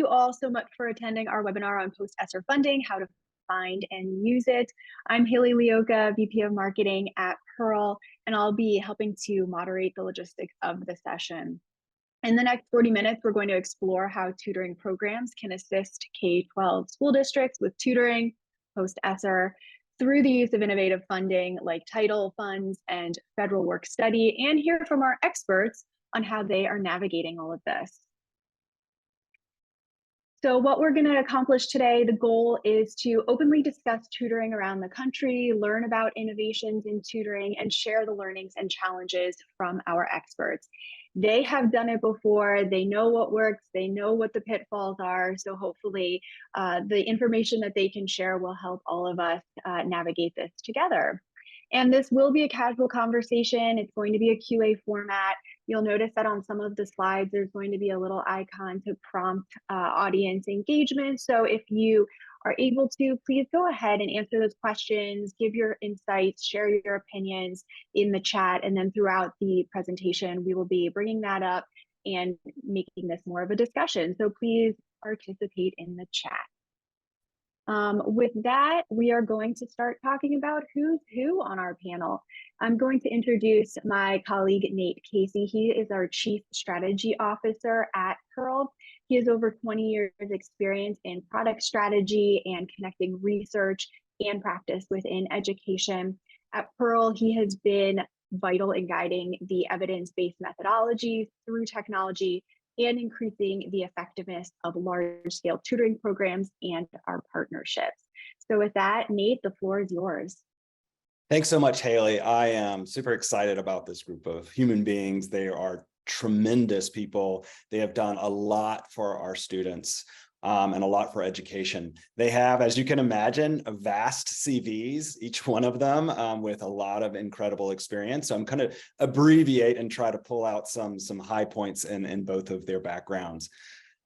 all so much for attending our webinar on Post-ESSER funding, how to find and use it. I'm Haley Leoka, VP of Marketing at Pearl, and I'll be helping to moderate the logistics of the session. In the next 40 minutes, we're going to explore how tutoring programs can assist K-12 school districts with tutoring, post-ESSER, through the use of innovative funding like title funds and federal work study, and hear from our experts on how they are navigating all of this. So what we're going to accomplish today, the goal is to openly discuss tutoring around the country, learn about innovations in tutoring, and share the learnings and challenges from our experts. They have done it before, they know what works, they know what the pitfalls are, so hopefully the information that they can share will help all of us navigate this together. And this will be a casual conversation. It's going to be a QA format. You'll notice that on some of the slides, there's going to be a little icon to prompt audience engagement. So if you are able to, please go ahead and answer those questions, give your insights, share your opinions in the chat. And then throughout the presentation, we will be bringing that up and making this more of a discussion. So please participate in the chat. With that, we are going to start talking about who's who on our panel. I'm going to introduce my colleague, Nate Casey. He is our Chief Strategy Officer at Pearl. He has over 20 years experience in product strategy and connecting research and practice within education. At Pearl, he has been vital in guiding the evidence-based methodologies through technology and increasing the effectiveness of large-scale tutoring programs and our partnerships. So with that, Nate, the floor is yours. Thanks so much, Haley. I am super excited about this group of human beings. They are tremendous people. They have done a lot for our students and a lot for education. They have, as you can imagine, vast CVs, each one of them with a lot of incredible experience. So I'm going to abbreviate and try to pull out some high points in both of their backgrounds,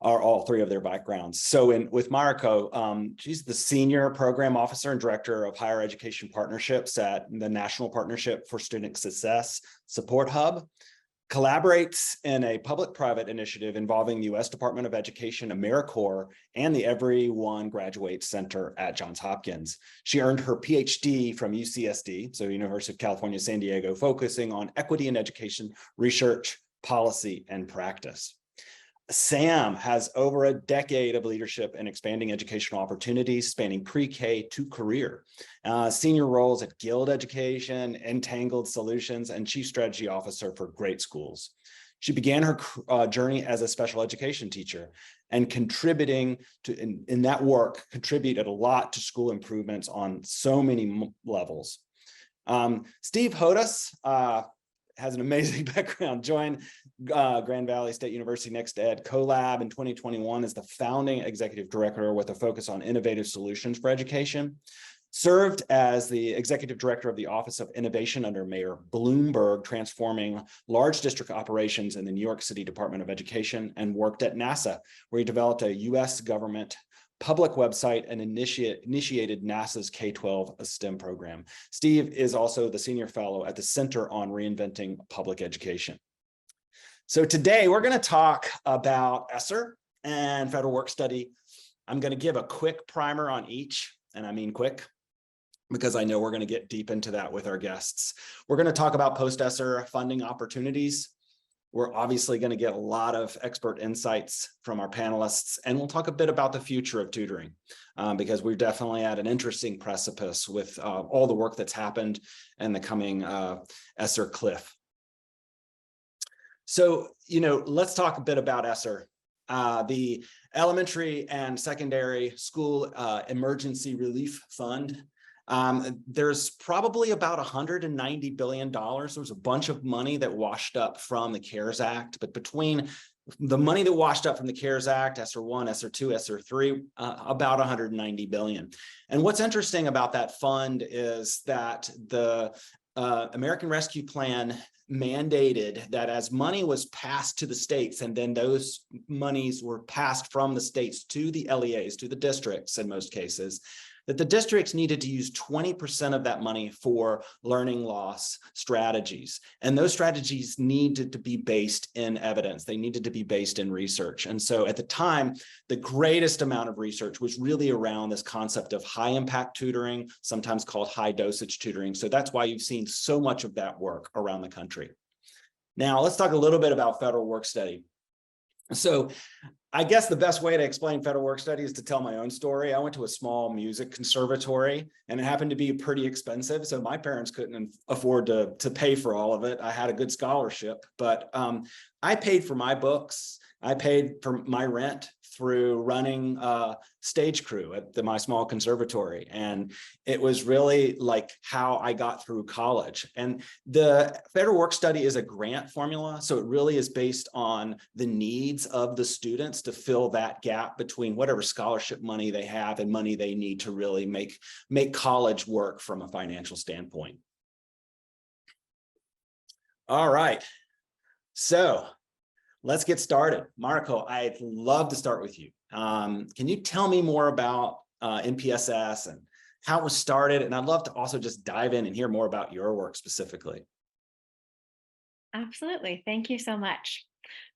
or all three of their backgrounds. So with Mariko, she's the Senior Program Officer and Director of Higher Education Partnerships at the National Partnership for Student Success Support Hub. Collaborates in a public-private initiative involving the U.S. Department of Education, AmeriCorps, and the Everyone Graduates Center at Johns Hopkins. She earned her PhD from UCSD, so University of California, San Diego, focusing on equity in education, research, policy, and practice. Sam has over a decade of leadership in expanding educational opportunities spanning pre-K to career. Senior roles at Guild Education, Entangled Solutions, and Chief Strategy Officer for Great Schools. She began her journey as a special education teacher and contributing to, in that work, contributed a lot to school improvements on so many levels. Steve Hodas has an amazing background, joined Grand Valley State University Next Ed CoLab in 2021 as the founding executive director with a focus on innovative solutions for education. Served as the executive director of the Office of Innovation under Mayor Bloomberg, transforming large district operations in the New York City Department of Education, and worked at NASA, where he developed a U.S. government public website and initiated NASA's K-12 STEM program. Steve is also the senior fellow at the Center on Reinventing Public Education. So today we're going to talk about ESSER and federal work study. I'm going to give a quick primer on each, and I mean quick, because I know we're going to get deep into that with our guests. We're going to talk about post-ESSER funding opportunities. We're obviously going to get a lot of expert insights from our panelists, and we'll talk a bit about the future of tutoring because we're definitely at an interesting precipice with all the work that's happened and the coming ESSER cliff. So, let's talk a bit about ESSER. The Elementary and Secondary School Emergency Relief Fund. There's probably about $190 billion. There's a bunch of money that washed up from the CARES Act, but between the money that washed up from the CARES Act, ESSER 1, ESSER 2, ESSER 3, about $190 billion. And what's interesting about that fund is that the American Rescue Plan mandated that as money was passed to the states, and then those monies were passed from the states to the LEAs, to the districts in most cases, that the districts needed to use 20% of that money for learning loss strategies. And those strategies needed to be based in evidence. They needed to be based in research. And so at the time, the greatest amount of research was really around this concept of high impact tutoring, sometimes called high dosage tutoring. So that's why you've seen so much of that work around the country. Now, let's talk a little bit about federal work study. So I guess the best way to explain federal work study is to tell my own story. I went to a small music conservatory and it happened to be pretty expensive. So my parents couldn't afford to pay for all of it. I had a good scholarship, but I paid for my books. I paid for my rent through running stage crew at my small conservatory. And it was really like how I got through college. And the federal work study is a grant formula. So it really is based on the needs of the students to fill that gap between whatever scholarship money they have and money they need to really make college work from a financial standpoint. All right. So let's get started. Marco, I'd love to start with you. Can you tell me more about NPSS and how it was started? And I'd love to also just dive in and hear more about your work specifically. Absolutely. Thank you so much.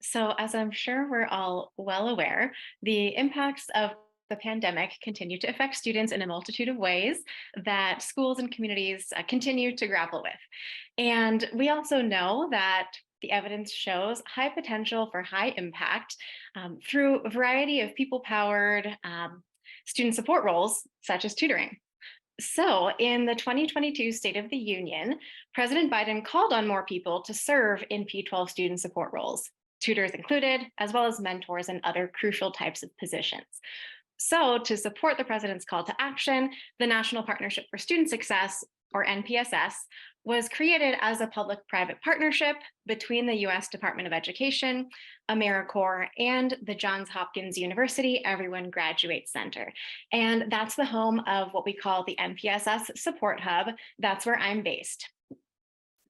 So, as I'm sure we're all well aware, the impacts of the pandemic continue to affect students in a multitude of ways that schools and communities continue to grapple with. And we also know that the evidence shows high potential for high impact through a variety of people-powered student support roles, such as tutoring. So, in the 2022 State of the Union, President Biden called on more people to serve in P-12 student support roles, tutors included, as well as mentors and other crucial types of positions. So, to support the president's call to action, the National Partnership for Student Success, or NPSS, was created as a public-private partnership between the U.S. Department of Education, AmeriCorps, and the Johns Hopkins University Everyone Graduates Center. And that's the home of what we call the NPSS Support Hub. That's where I'm based.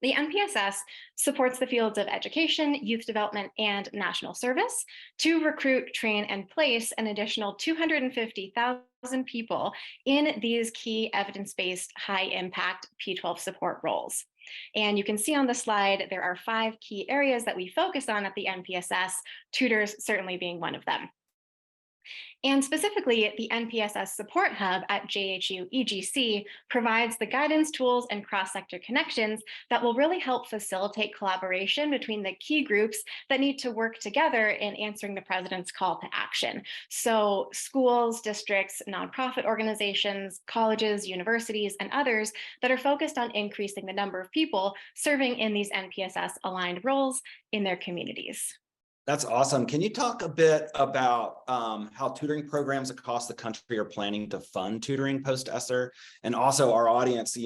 The NPSS supports the fields of education, youth development, and national service to recruit, train, and place an additional 250,000 people in these key evidence-based, high-impact P-12 support roles. And you can see on the slide, there are 5 key areas that we focus on at the NPSS, tutors certainly being one of them. And specifically, the NPSS Support Hub at JHU EGC provides the guidance, tools, and cross-sector connections that will really help facilitate collaboration between the key groups that need to work together in answering the president's call to action. So schools, districts, nonprofit organizations, colleges, universities, and others that are focused on increasing the number of people serving in these NPSS-aligned roles in their communities. That's awesome. Can you talk a bit about how tutoring programs across the country are planning to fund tutoring post-ESSER? And also our audience,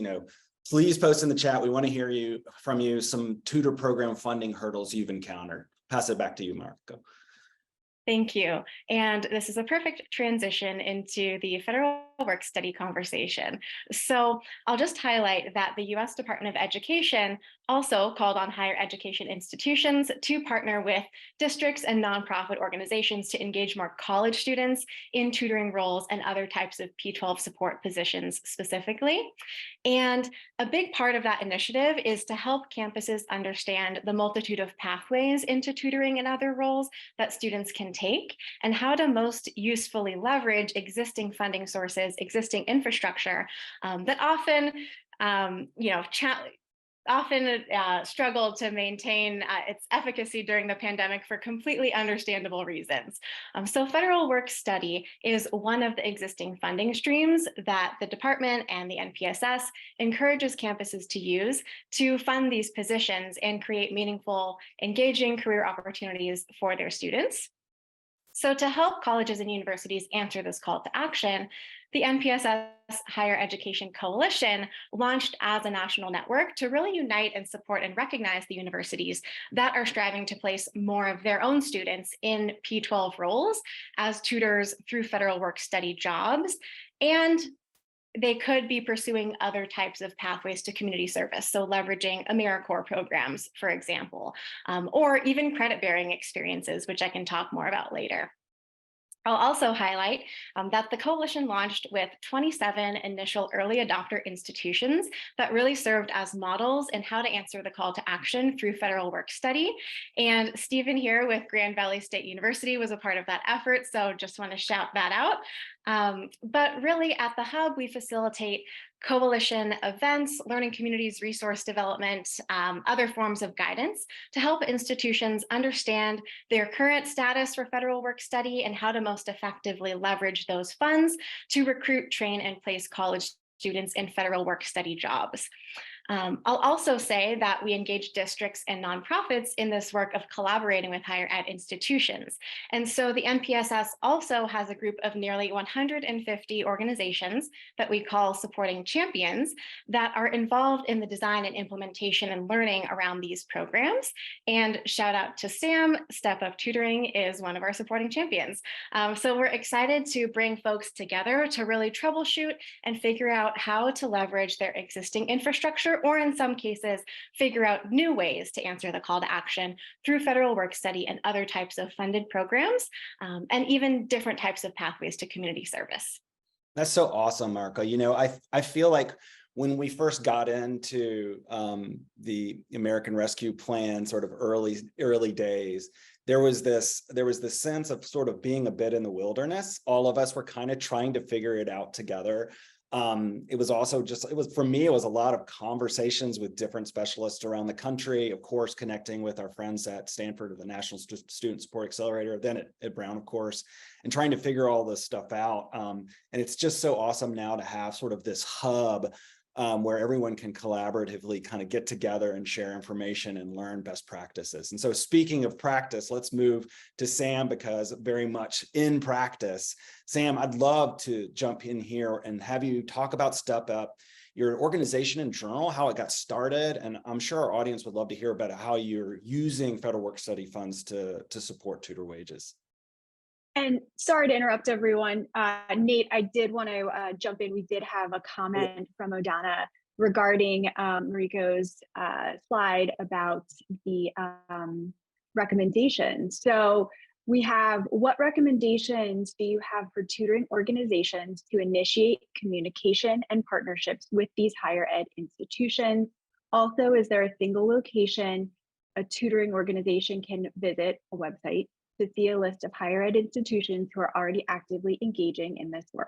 please post in the chat. We want to hear from you some tutor program funding hurdles you've encountered. Pass it back to you, Marco. Thank you. And this is a perfect transition into the federal work study conversation. So I'll just highlight that the U.S. Department of Education also called on higher education institutions to partner with districts and nonprofit organizations to engage more college students in tutoring roles and other types of P-12 support positions specifically. And a big part of that initiative is to help campuses understand the multitude of pathways into tutoring and other roles that students can take, and how to most usefully leverage existing funding sources, existing infrastructure that often, struggled to maintain its efficacy during the pandemic for completely understandable reasons. So federal work study is one of the existing funding streams that the department and the NPSS encourages campuses to use to fund these positions and create meaningful, engaging career opportunities for their students. So to help colleges and universities answer this call to action, the NPSS Higher Education Coalition launched as a national network to really unite and support and recognize the universities that are striving to place more of their own students in P-12 roles as tutors through federal work study jobs. And they could be pursuing other types of pathways to community service, so leveraging AmeriCorps programs, for example, or even credit-bearing experiences, which I can talk more about later. I'll also highlight that the coalition launched with 27 initial early adopter institutions that really served as models in how to answer the call to action through federal work study. And Stephen here with Grand Valley State University was a part of that effort, so just want to shout that out. But really at the Hub, we facilitate coalition events, learning communities, resource development, other forms of guidance to help institutions understand their current status for federal work study and how to most effectively leverage those funds to recruit, train, and place college students in federal work study jobs. I'll also say that we engage districts and nonprofits in this work of collaborating with higher ed institutions. And so the NPSS also has a group of nearly 150 organizations that we call supporting champions that are involved in the design and implementation and learning around these programs. And shout out to Sam, StepUp Tutoring is one of our supporting champions. So we're excited to bring folks together to really troubleshoot and figure out how to leverage their existing infrastructure, or in some cases, figure out new ways to answer the call to action through federal work study and other types of funded programs, and even different types of pathways to community service. That's so awesome, Marco. You know, I feel like when we first got into the American Rescue Plan, sort of early days, there was this sense of sort of being a bit in the wilderness. All of us were kind of trying to figure it out together. It was also for me, it was a lot of conversations with different specialists around the country, of course, connecting with our friends at Stanford, the National Student Support Accelerator, then at Brown, of course, and trying to figure all this stuff out. And it's just so awesome now to have sort of this hub where everyone can collaboratively kind of get together and share information and learn best practices. And so speaking of practice, let's move to Sam, because very much in practice. Sam, I'd love to jump in here and have you talk about StepUp, your organization in general, how it got started. And I'm sure our audience would love to hear about how you're using federal work study funds to support tutor wages. And sorry to interrupt everyone. Nate, I did want to jump in. We did have a comment from Odana regarding Mariko's slide about the recommendations. So we have, what recommendations do you have for tutoring organizations to initiate communication and partnerships with these higher ed institutions? Also, is there a single location a tutoring organization can visit, a website, to see a list of higher ed institutions who are already actively engaging in this work?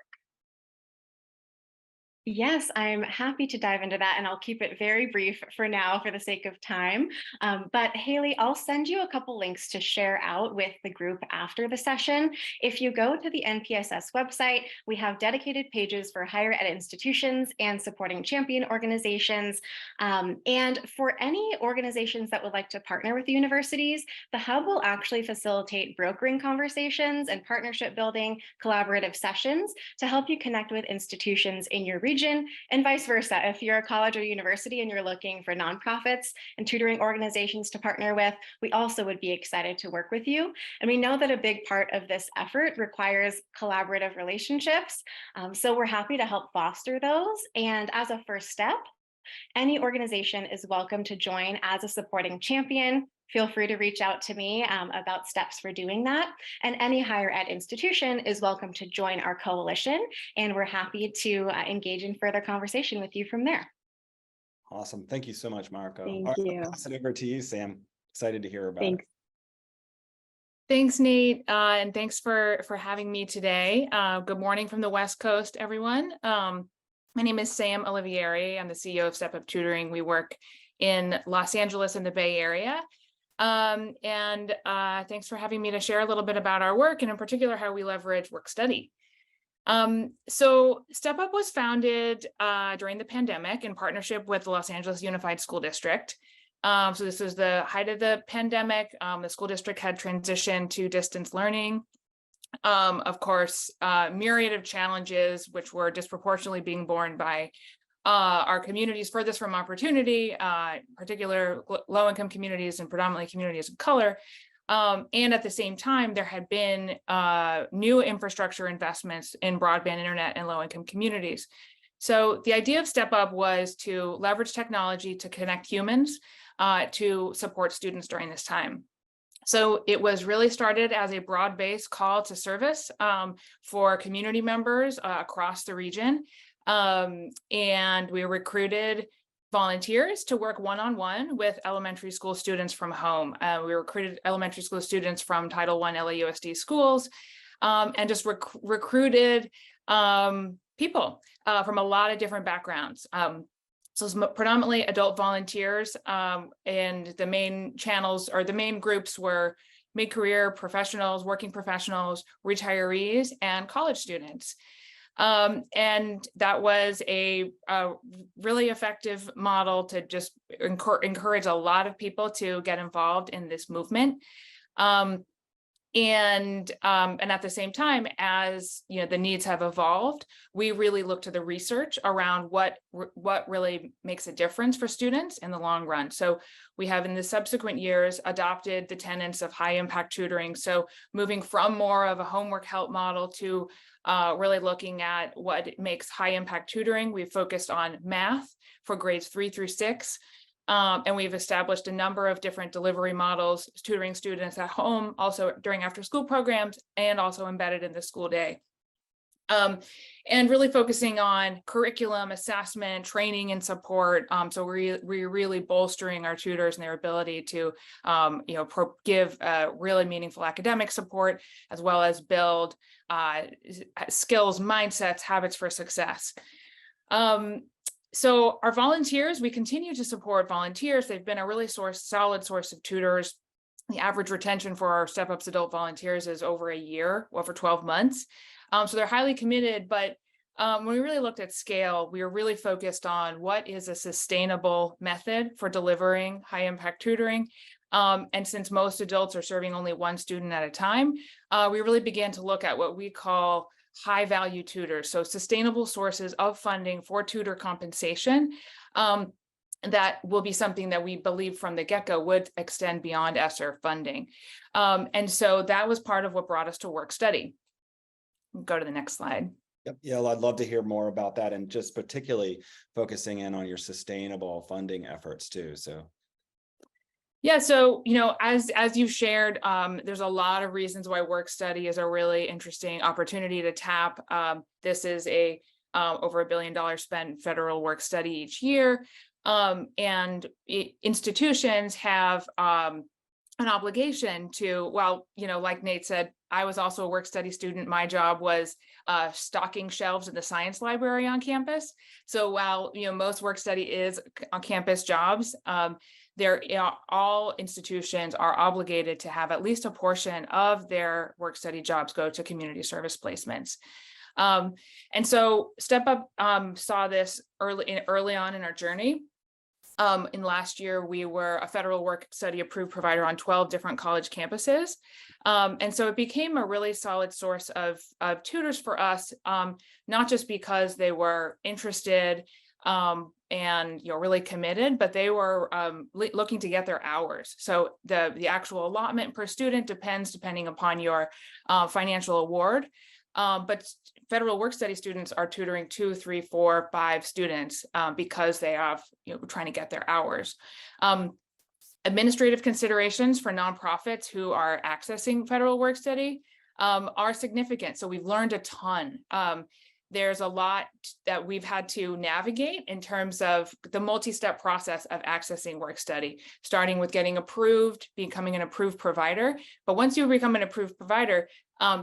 Yes, I'm happy to dive into that, and I'll keep it very brief for now for the sake of time. But Haley, I'll send you a couple links to share out with the group after the session. If you go to the NPSS website, we have dedicated pages for higher ed institutions and supporting champion organizations. And for any organizations that would like to partner with the universities, the Hub will actually facilitate brokering conversations and partnership building collaborative sessions to help you connect with institutions in your region, and vice versa. If you're a college or university and you're looking for nonprofits and tutoring organizations to partner with, we also would be excited to work with you. And we know that a big part of this effort requires collaborative relationships. So we're happy to help foster those. And as a first step, any organization is welcome to join as a supporting champion. Feel free to reach out to me about steps for doing that. And any higher ed institution is welcome to join our coalition. And we're happy to engage in further conversation with you from there. Awesome. Thank you so much, Marco. Thank you. I'll pass it over to you, Sam. Excited to hear about Thanks. it. Thanks, Nate. And thanks for having me today. Good morning from the West Coast, everyone. My name is Sam Olivieri. I'm the CEO of StepUp Tutoring. We work in Los Angeles in the Bay Area. Thanks for having me to share a little bit about our work, and in particular, how we leverage work study. So StepUp was founded during the pandemic in partnership with the Los Angeles Unified School District. So this was the height of the pandemic. The school district had transitioned to distance learning. Of course, myriad of challenges, which were disproportionately being borne by our communities furthest from opportunity, particular low-income communities and predominantly communities of color. And at the same time, there had been new infrastructure investments in broadband internet and low-income communities. So the idea of StepUp was to leverage technology to connect humans to support students during this time. So it was really started as a broad-based call to service for community members across the region. And we recruited volunteers to work one-on-one with elementary school students from home. We recruited elementary school students from Title I LAUSD schools and just recruited people from a lot of different backgrounds. So it's predominantly adult volunteers, and the main channels or the main groups were mid-career professionals, working professionals, retirees, and college students. And that was a really effective model to just encourage a lot of people to get involved in this movement. And at the same time, as you know, the needs have evolved, we really look to the research around what really makes a difference for students in the long run. So we have in the subsequent years adopted the tenets of high impact tutoring. So moving from more of a homework help model to really looking at what makes high impact tutoring. We've focused on math for grades 3 through 6. And we've established a number of different delivery models, tutoring students at home, also during after school programs, and also embedded in the school day. And really focusing on curriculum, assessment, training, and support. So we're really bolstering our tutors and their ability to give really meaningful academic support, as well as build skills, mindsets, habits for success. So our volunteers, we continue to support volunteers. They've been a really solid source of tutors. The average retention for our StepUp's adult volunteers is over a year, over 12 months. So they're highly committed, but when we really looked at scale, we were really focused on what is a sustainable method for delivering high impact tutoring. And since most adults are serving only one student at a time, we really began to look at what we call high value tutors, so sustainable sources of funding for tutor compensation. That will be something that we believe from the get-go would extend beyond ESSER funding. And so that was part of what brought us to work study. Go to the next slide. Yep. Yeah, I'd love to hear more about that, and just particularly focusing in on your sustainable funding efforts too. So. Yeah, so, as you've shared, there's a lot of reasons why work study is a really interesting opportunity to tap. This is over $1 billion spent federal work study each year. And institutions have an obligation to, like Nate said, I was also a work study student. My job was stocking shelves in the science library on campus. So while, most work study is on campus jobs, all institutions are obligated to have at least a portion of their work study jobs go to community service placements. And so StepUp saw this early on in our journey. In last year, we were a federal work study approved provider on 12 different college campuses. And so it became a really solid source of tutors for us, not just because they were interested and really committed, but they were looking to get their hours. So the actual allotment per student depending upon your financial award. But federal work study students are tutoring 2, 3, 4, 5 students because they have trying to get their hours. Administrative considerations for nonprofits who are accessing federal work study are significant. So we've learned a ton. There's a lot that we've had to navigate in terms of the multi-step process of accessing work study, starting with getting approved, becoming an approved provider. But once you become an approved provider,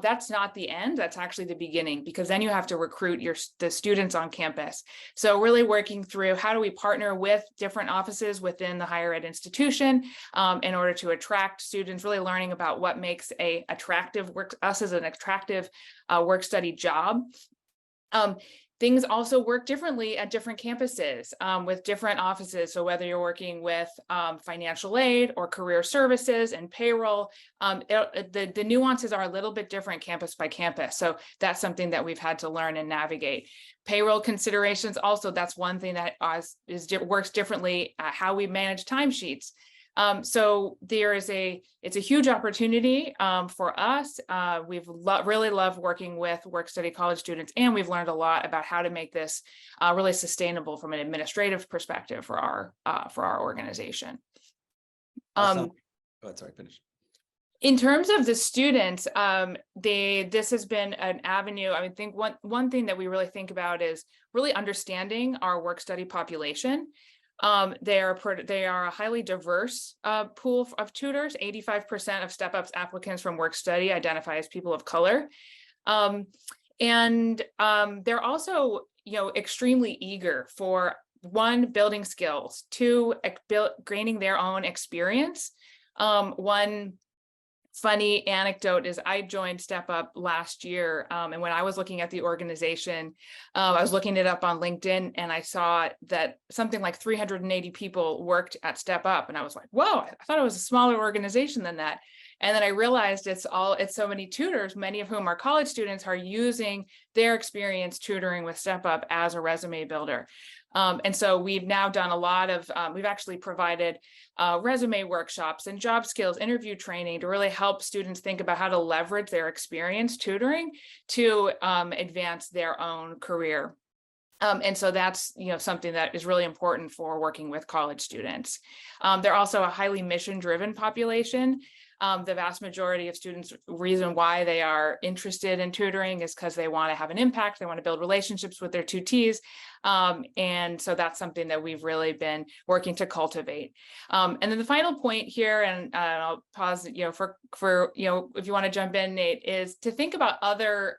that's not the end, that's actually the beginning, because then you have to recruit the students on campus. So really working through how do we partner with different offices within the higher ed institution in order to attract students, really learning about what makes us as an attractive work study job. Things also work differently at different campuses with different offices. So whether you're working with financial aid or career services and payroll, the nuances are a little bit different campus by campus. So that's something that we've had to learn and navigate. Payroll considerations also, that's one thing that works differently how we manage timesheets. So it's a huge opportunity for us. We've really loved working with work study college students, and we've learned a lot about how to make this really sustainable from an administrative perspective for our organization. Awesome. Sorry, finish. In terms of the students, this has been an avenue. I think one thing that we really think about is really understanding our work study population. They are a highly diverse pool of tutors. 85% of StepUp's applicants from work study identify as people of color. They're also, extremely eager for, one, building skills, two, gaining their own experience. One funny anecdote is I joined StepUp last year, and when I was looking at the organization, I was looking it up on LinkedIn, and I saw that something like 380 people worked at StepUp, and I was like, whoa, I thought it was a smaller organization than that. And then I realized it's so many tutors, many of whom are college students, are using their experience tutoring with StepUp as a resume builder. And so we've now done a lot of, we've actually provided resume workshops and job skills interview training to really help students think about how to leverage their experience tutoring to advance their own career. And so that's, something that is really important for working with college students. They're also a highly mission-driven population. The vast majority of students, reason why they are interested in tutoring is because they want to have an impact. They want to build relationships with their tutees. And so that's something that we've really been working to cultivate. And then the final point here, and I'll pause, for if you want to jump in, Nate, is to think about other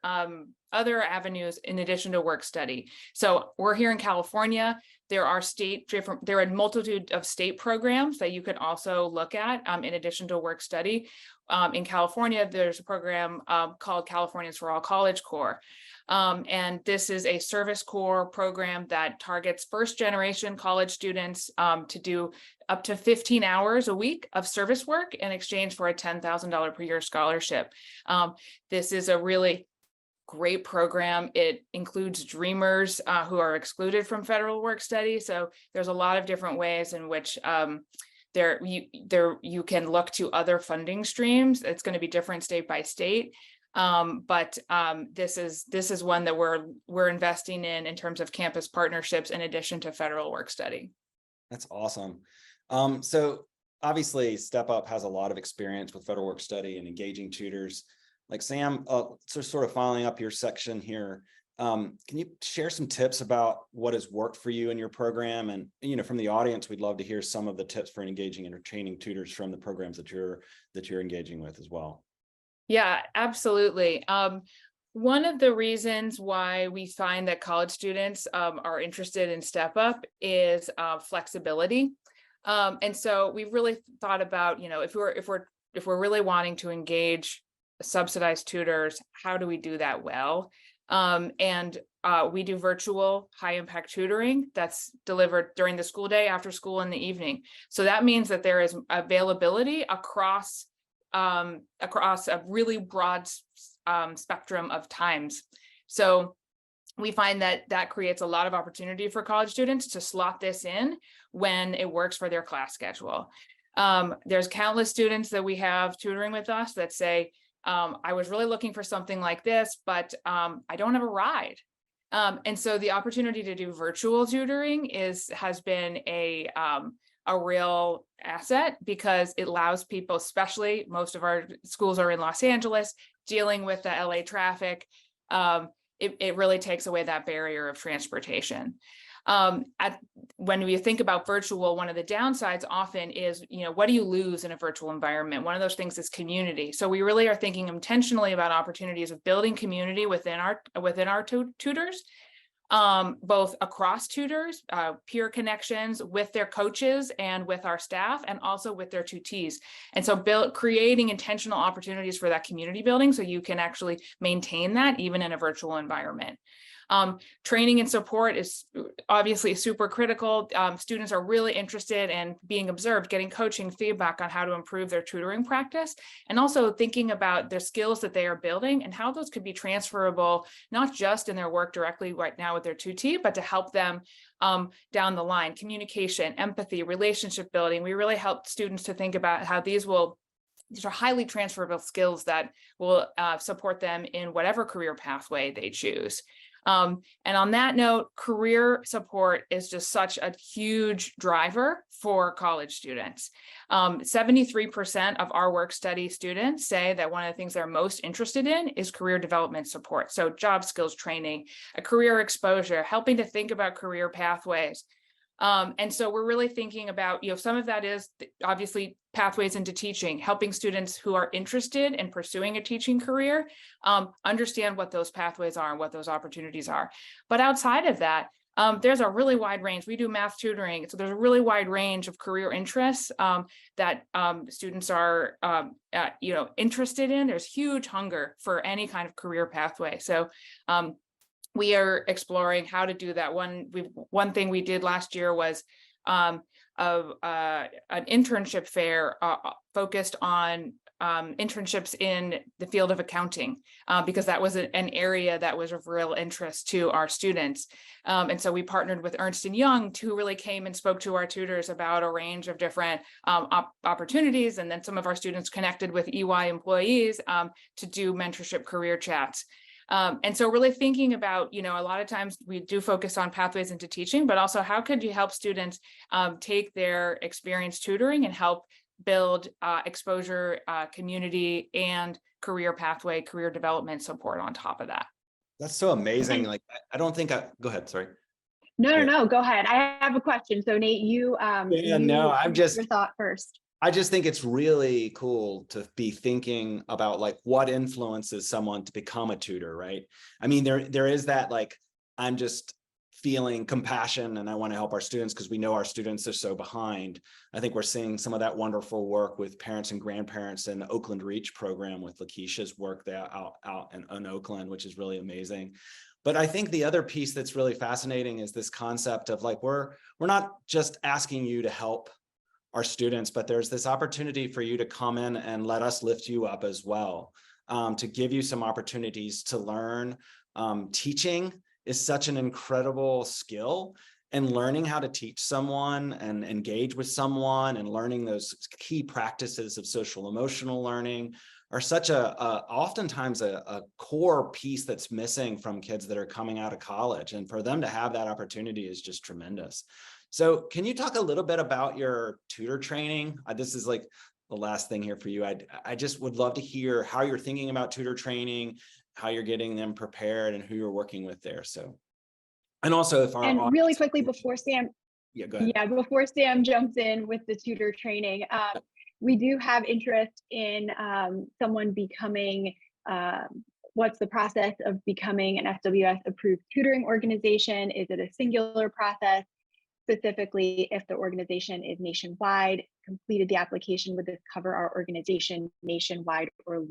avenues in addition to work study. So we're here in California. There are a multitude of state programs that you can also look at in addition to work study. In California, there's a program called Californians for All College Corps. And this is a service corps program that targets first-generation college students to do up to 15 hours a week of service work in exchange for a $10,000 per year scholarship. This is a really great program. It includes dreamers who are excluded from federal work study. So there's a lot of different ways in which you can look to other funding streams. It's going to be different state by state. But this is one that we're investing in terms of campus partnerships in addition to federal work study. That's awesome. So obviously StepUp has a lot of experience with federal work study and engaging tutors. Like Sam, so sort of following up your section here, can you share some tips about what has worked for you in your program? And, from the audience, we'd love to hear some of the tips for engaging and retaining tutors from the programs that you're engaging with as well. Yeah, absolutely. One of the reasons why we find that college students are interested in StepUp is flexibility. And so we've really thought about, if we're really wanting to engage subsidized tutors, how do we do that well? We do virtual high impact tutoring that's delivered during the school day, after school, in the evening. So that means that there is availability across a really broad spectrum of times. So we find that creates a lot of opportunity for college students to slot this in when it works for their class schedule. There's countless students that we have tutoring with us that say, I was really looking for something like this, but I don't have a ride. And so the opportunity to do virtual tutoring has been a real asset, because it allows people, especially most of our schools are in Los Angeles, dealing with the LA traffic. It really takes away that barrier of transportation. When we think about virtual, one of the downsides often is, what do you lose in a virtual environment? One of those things is community. So we really are thinking intentionally about opportunities of building community within our tutors, both across tutors, peer connections with their coaches and with our staff, and also with their tutees. And so creating intentional opportunities for that community building so you can actually maintain that even in a virtual environment. Training and support is obviously super critical. Students are really interested in being observed, getting coaching feedback on how to improve their tutoring practice, and also thinking about their skills that they are building and how those could be transferable, not just in their work directly right now with their tutee, but to help them down the line. Communication, empathy, relationship building. We really help students to think about how these are highly transferable skills that will support them in whatever career pathway they choose. And on that note, career support is just such a huge driver for college students. 73% of our work study students say that one of the things they're most interested in is career development support. So job skills training, a career exposure, helping to think about career pathways. And so we're really thinking about, some of that is obviously pathways into teaching, helping students who are interested in pursuing a teaching career, understand what those pathways are and what those opportunities are. But outside of that, there's a really wide range. We do math tutoring, so there's a really wide range of career interests that students are, interested in. There's huge hunger for any kind of career pathway. So we are exploring how to do that. One thing we did last year was an internship fair focused on internships in the field of accounting, because that was an area that was of real interest to our students. And so we partnered with Ernst & Young, who really came and spoke to our tutors about a range of different opportunities. And then some of our students connected with EY employees to do mentorship career chats. And so really thinking about, a lot of times we do focus on pathways into teaching, but also how could you help students take their experience tutoring and help build exposure, community, and career pathway, career development support on top of that. That's so amazing. Like, I don't think go ahead. Sorry. No, go ahead. I have a question. So Nate, I'm just your thought first. I just think it's really cool to be thinking about like what influences someone to become a tutor, right? I mean, there is that, like, I'm just feeling compassion and I want to help our students because we know our students are so behind. I think we're seeing some of that wonderful work with parents and grandparents in the Oakland Reach program with Lakeisha's work there out in Oakland, which is really amazing. But I think the other piece that's really fascinating is this concept of like, we're not just asking you to help our students, but there's this opportunity for you to come in and let us lift you up as well, to give you some opportunities to learn. Teaching is such an incredible skill, and learning how to teach someone and engage with someone and learning those key practices of social emotional learning are such oftentimes a core piece that's missing from kids that are coming out of college. And for them to have that opportunity is just tremendous. So can you talk a little bit about your tutor training? This is like the last thing here for you. I just would love to hear how you're thinking about tutor training, how you're getting them prepared, and who you're working with there. So, and also if our really quickly before Sam, go ahead. Before Sam jumps in with the tutor training, we do have interest in someone becoming, what's the process of becoming an SWS approved tutoring organization? Is it a singular process? Specifically, if the organization is nationwide, completed the application, would this cover our organization nationwide or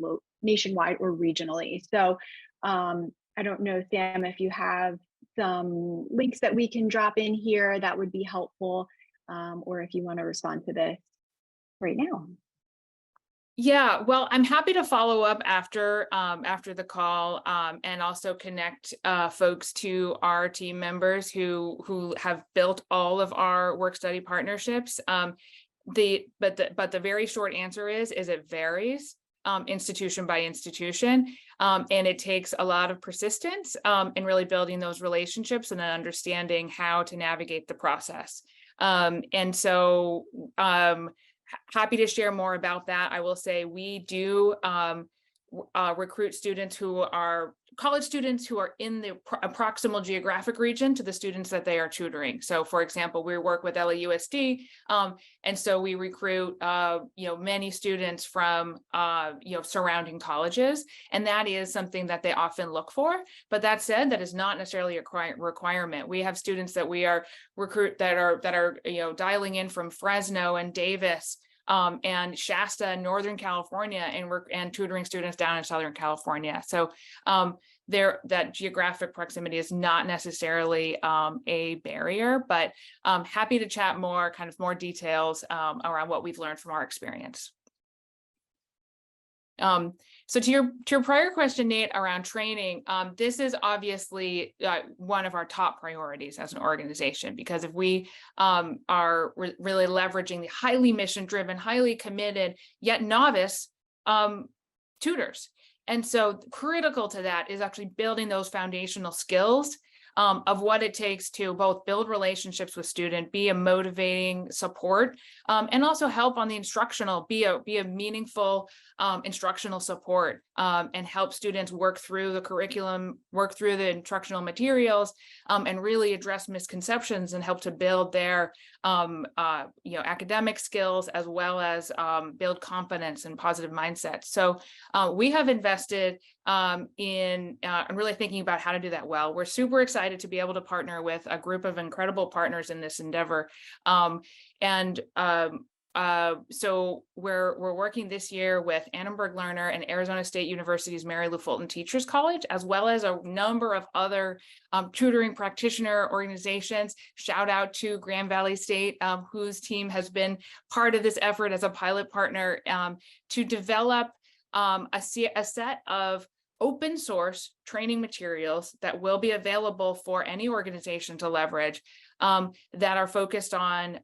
regionally? So I don't know, Sam, if you have some links that we can drop in here that would be helpful, or if you want to respond to this right now. Yeah, well, I'm happy to follow up after the call, and also connect folks to our team members who have built all of our work study partnerships. But the very short answer is it varies institution by institution, and it takes a lot of persistence in really building those relationships and then understanding how to navigate the process. And so happy to share more about that. I will say we do recruit students who are college students who are in the proximal geographic region to the students that they are tutoring. So for example, we work with LAUSD, and so we recruit many students from surrounding colleges, and that is something that they often look for. But that said, that is not necessarily a requirement. We have students that we are recruit that are dialing in from Fresno and Davis, and Shasta and Northern California, and tutoring students down in Southern California. So that geographic proximity is not necessarily a barrier, but happy to chat more details around what we've learned from our experience. So to your prior question, Nate, around training, this is obviously one of our top priorities as an organization, because if we are really leveraging the highly mission-driven, highly committed, yet novice tutors. And so critical to that is actually building those foundational skills of what it takes to both build relationships with student, be a motivating support, and also help on the instructional, be a meaningful instructional support, and help students work through the curriculum, work through the instructional materials, and really address misconceptions and help to build their academic skills, as well as build confidence and positive mindsets. So we have invested in really thinking about how to do that well. We're super excited to be able to partner with a group of incredible partners in this endeavor. So we're working this year with Annenberg Lerner and Arizona State University's Mary Lou Fulton Teachers College, as well as a number of other tutoring practitioner organizations. Shout out to Grand Valley State, whose team has been part of this effort as a pilot partner to develop a set of open source training materials that will be available for any organization to leverage, that are focused on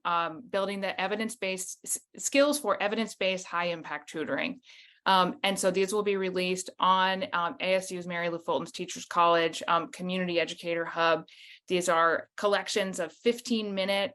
building the evidence-based skills for evidence-based high impact tutoring. And so these will be released on ASU's Mary Lou Fulton's Teachers College Community Educator Hub. These are collections of 15-minute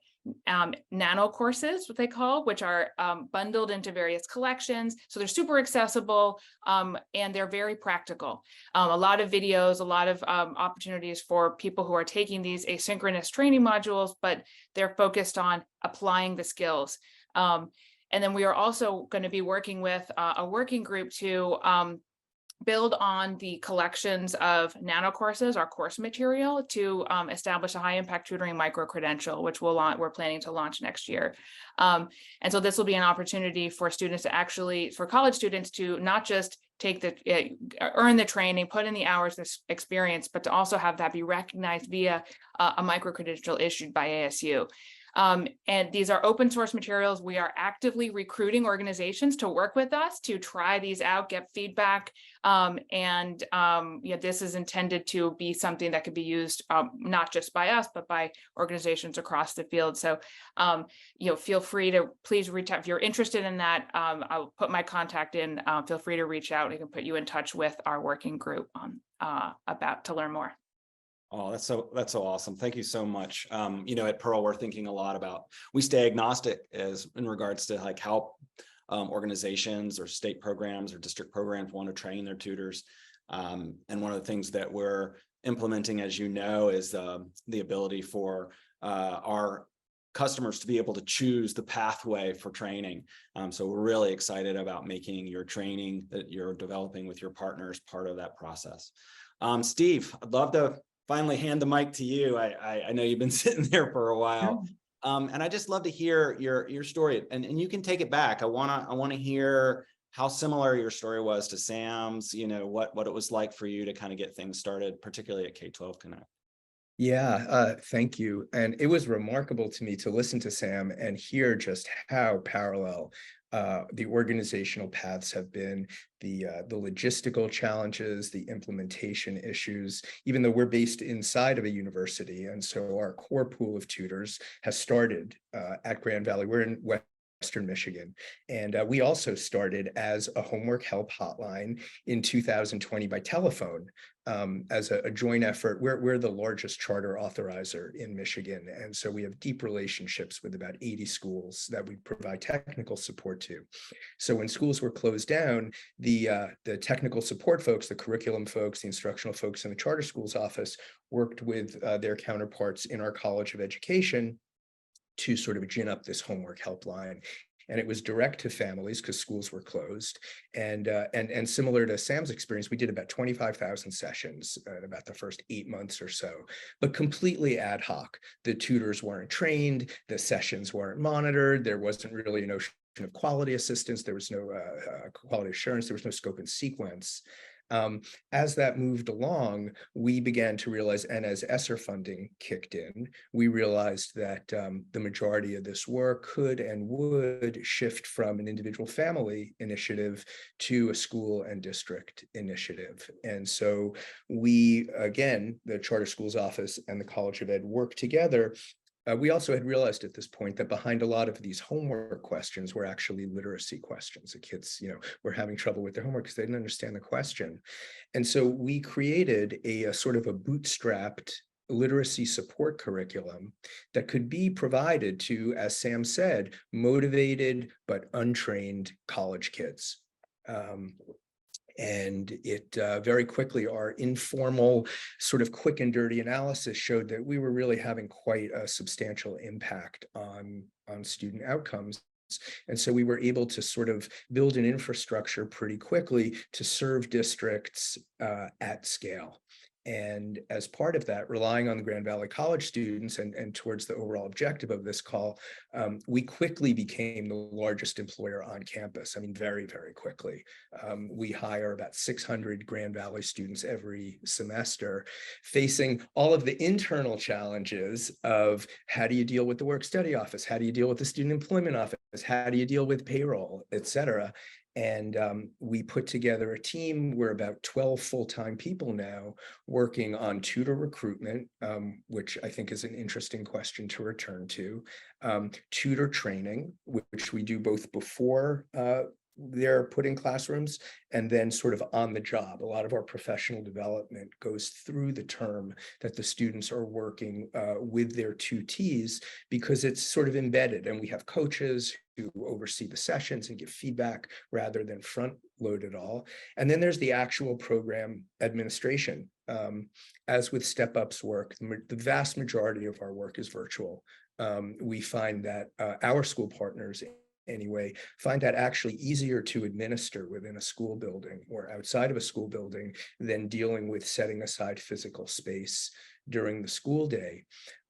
nano courses, what they call, which are bundled into various collections. So they're super accessible, and they're very practical. A lot of videos, a lot of opportunities for people who are taking these asynchronous training modules, but they're focused on applying the skills. And then we are also going to be working with a working group to build on the collections of nano courses, our course material, to establish a high impact tutoring micro credential, which we're planning to launch next year. And so this will be an opportunity for students to actually, for college students to not just take earn the training, put in the hours, this experience, but to also have that be recognized via a micro credential issued by ASU. And these are open source materials. We are actively recruiting organizations to work with us to try these out, get feedback. This is intended to be something that could be used not just by us, but by organizations across the field. So, feel free to please reach out if you're interested in that. I'll put my contact in. Feel free to reach out. We can put you in touch with our working group to learn more. Oh, that's so awesome. Thank you so much. At Pearl, we're thinking a lot about, we stay agnostic as in regards to like how organizations or state programs or district programs want to train their tutors. And one of the things that we're implementing, as you know, is the ability for our customers to be able to choose the pathway for training. So we're really excited about making your training that you're developing with your partners part of that process. Steve, I'd love to finally hand the mic to you. I know you've been sitting there for a while, and I just love to hear your story. And you can take it back. I want to hear how similar your story was to Sam's. What it was like for you to kind of get things started, particularly at K-12 Connect. Yeah, thank you. And it was remarkable to me to listen to Sam and hear just how parallel the organizational paths have been, the logistical challenges, the implementation issues, even though we're based inside of a university. And so our core pool of tutors has started at Grand Valley. We're in Western Michigan. And we also started as a homework help hotline in 2020 by telephone. As a joint effort. We're the largest charter authorizer in Michigan. And so we have deep relationships with about 80 schools that we provide technical support to. So when schools were closed down, the technical support folks, the curriculum folks, the instructional folks in the charter schools office worked with their counterparts in our College of Education to sort of gin up this homework helpline. And it was direct to families because schools were closed. And similar to Sam's experience, we did about 25,000 sessions in about the first 8 months or so, but completely ad hoc. The tutors weren't trained, the sessions weren't monitored, there wasn't really a notion of quality assistance, there was no quality assurance, there was no scope and sequence. As that moved along, we began to realize, and as ESSER funding kicked in, we realized that the majority of this work could and would shift from an individual family initiative to a school and district initiative. And so we, again, the Charter Schools Office and the College of Ed worked together We also had realized at this point that behind a lot of these homework questions were actually literacy questions. The kids, were having trouble with their homework because they didn't understand the question. And so we created a sort of a bootstrapped literacy support curriculum that could be provided to, as Sam said, motivated but untrained college kids. And it very quickly, our informal sort of quick and dirty analysis showed that we were really having quite a substantial impact on student outcomes. And so we were able to sort of build an infrastructure pretty quickly to serve districts at scale. And as part of that, relying on the Grand Valley College students and towards the overall objective of this call, we quickly became the largest employer on campus. I mean, very, very quickly. We hire about 600 Grand Valley students every semester, facing all of the internal challenges of how do you deal with the work-study office? How do you deal with the student employment office? How do you deal with payroll, et cetera? And we put together a team. We're about 12 full-time people now working on tutor recruitment, which I think is an interesting question to return to, tutor training, which we do both before they're put in classrooms and then sort of on the job. A lot of our professional development goes through the term that the students are working with their tutees, because it's sort of embedded, and we have coaches who oversee the sessions and give feedback rather than front load it all. And then there's the actual program administration. As with StepUp's work, the vast majority of our work is virtual. We find that our school partners anyway, find that actually easier to administer within a school building or outside of a school building than dealing with setting aside physical space during the school day.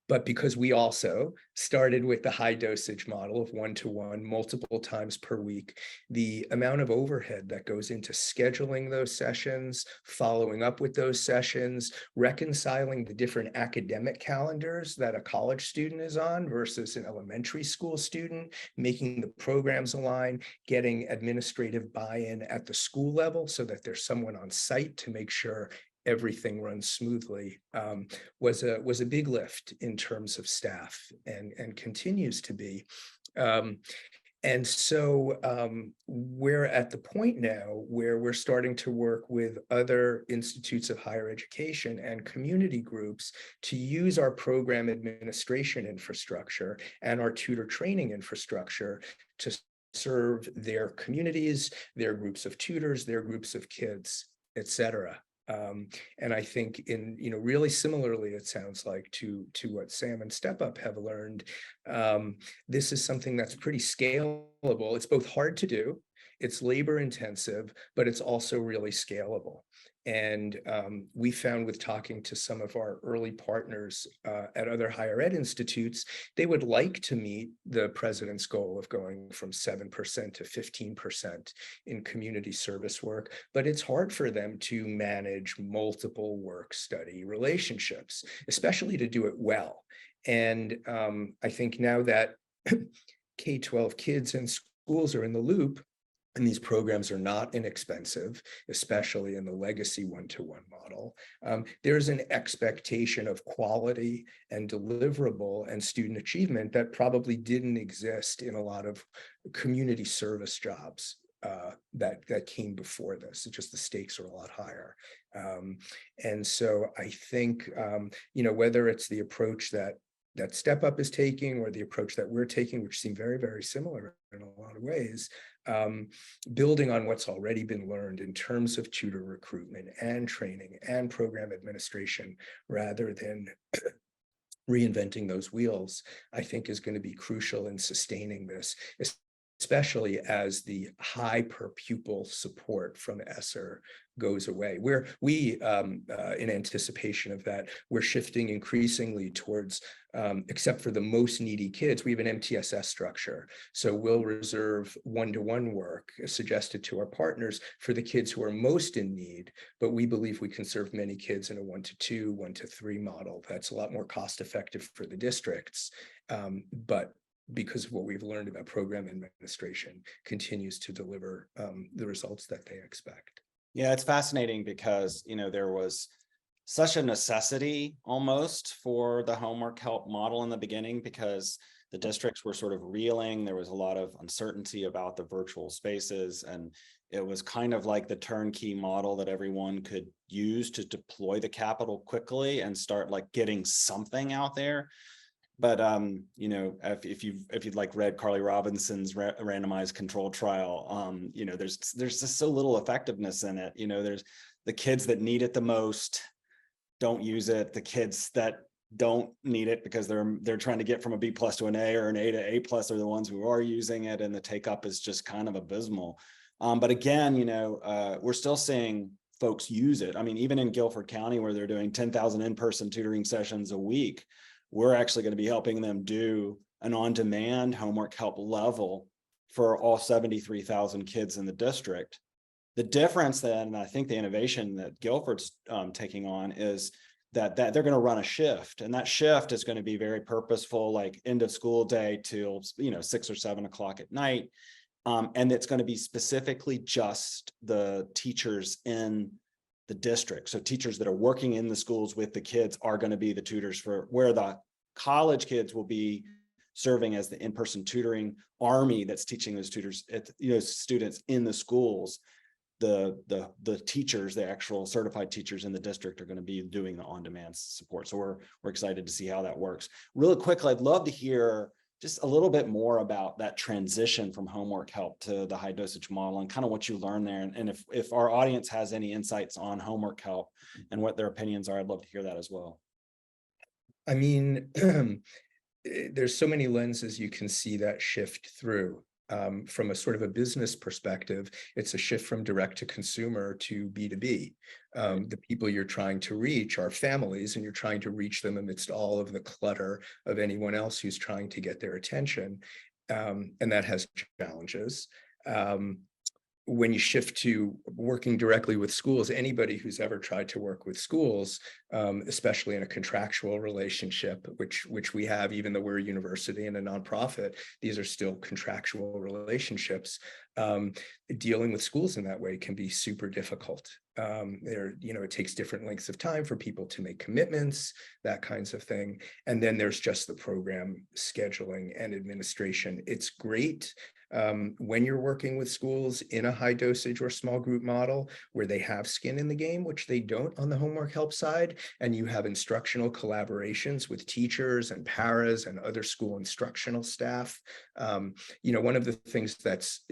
But because we also started with the high-dosage model of one-to-one multiple times per week, the amount of overhead that goes into scheduling those sessions, following up with those sessions, reconciling the different academic calendars that a college student is on versus an elementary school student, making the programs align, getting administrative buy-in at the school level so that there's someone on site to make sure everything runs smoothly, was a big lift in terms of staff, and continues to be. And so we're at the point now where we're starting to work with other institutes of higher education and community groups to use our program administration infrastructure and our tutor training infrastructure to serve their communities, their groups of tutors, their groups of kids, et cetera. And I think really similarly, it sounds like to what Sam and StepUp have learned, this is something that's pretty scalable. It's both hard to do, it's labor intensive, but it's also really scalable. And we found with talking to some of our early partners at other higher ed institutes, they would like to meet the president's goal of going from 7% to 15% in community service work, but it's hard for them to manage multiple work-study relationships, especially to do it well. And I think now that K-12 kids and schools are in the loop, and these programs are not inexpensive, especially in the legacy one-to-one model, there's an expectation of quality and deliverable and student achievement that probably didn't exist in a lot of community service jobs that came before this. It's just the stakes are a lot higher. And so I think, whether it's the approach that StepUp is taking or the approach that we're taking, which seem very, very similar in a lot of ways, building on what's already been learned in terms of tutor recruitment and training and program administration, rather than reinventing those wheels, I think is going to be crucial in sustaining this, especially as the high per pupil support from ESSER goes away. We in anticipation of that, we're shifting increasingly towards, except for the most needy kids, we have an NPSS structure. So we'll reserve one-to-one work suggested to our partners for the kids who are most in need, but we believe we can serve many kids in a 1-to-2, 1-to-3 model. That's a lot more cost effective for the districts, but because of what we've learned about program administration, continues to deliver the results that they expect. Yeah, it's fascinating because, there was such a necessity almost for the homework help model in the beginning, because the districts were sort of reeling. There was a lot of uncertainty about the virtual spaces, and it was kind of like the turnkey model that everyone could use to deploy the capital quickly and start like getting something out there. But you know, if you've like read Carly Robinson's randomized control trial, you know, there's just so little effectiveness in it. You know, there's the kids that need it the most don't use it. The kids that don't need it because they're trying to get from a B+ to an A or an A to A+ are the ones who are using it, and the take up is just kind of abysmal. But again, you know, we're still seeing folks use it. I mean, even in Guilford County, where they're doing 10,000 in-person tutoring sessions a week, we're actually going to be helping them do an on-demand homework help level for all 73,000 kids in the district. The difference then, and I think the innovation that Guilford's taking on, is that they're going to run a shift, and that shift is going to be very purposeful, like end of school day till, you know, 6 or 7 o'clock at night. And it's going to be specifically just the teachers in the district. So teachers that are working in the schools with the kids are going to be the tutors, for where the college kids will be serving as the in-person tutoring army that's teaching those tutors, you know, students in the schools. The teachers, the actual certified teachers in the district, are going to be doing the on-demand support. So we're excited to see how that works. Really quickly, I'd love to hear just a little bit more about that transition from homework help to the high dosage model, and kind of what you learned there. And if our audience has any insights on homework help and what their opinions are, I'd love to hear that as well. I mean, there's so many lenses you can see that shift through. From a sort of a business perspective, it's a shift from direct to consumer to B2B. The people you're trying to reach are families, and you're trying to reach them amidst all of the clutter of anyone else who's trying to get their attention. And that has challenges. When you shift to working directly with schools, anybody who's ever tried to work with schools, especially in a contractual relationship, which we have, even though we're a university and a nonprofit, these are still contractual relationships. Dealing with schools in that way can be super difficult. You know, it takes different lengths of time for people to make commitments, that kinds of thing. And then there's just the program scheduling and administration. It's great when you're working with schools in a high dosage or small group model where they have skin in the game, which they don't on the homework help side, and you have instructional collaborations with teachers and paras and other school instructional staff. You know, one of the things that's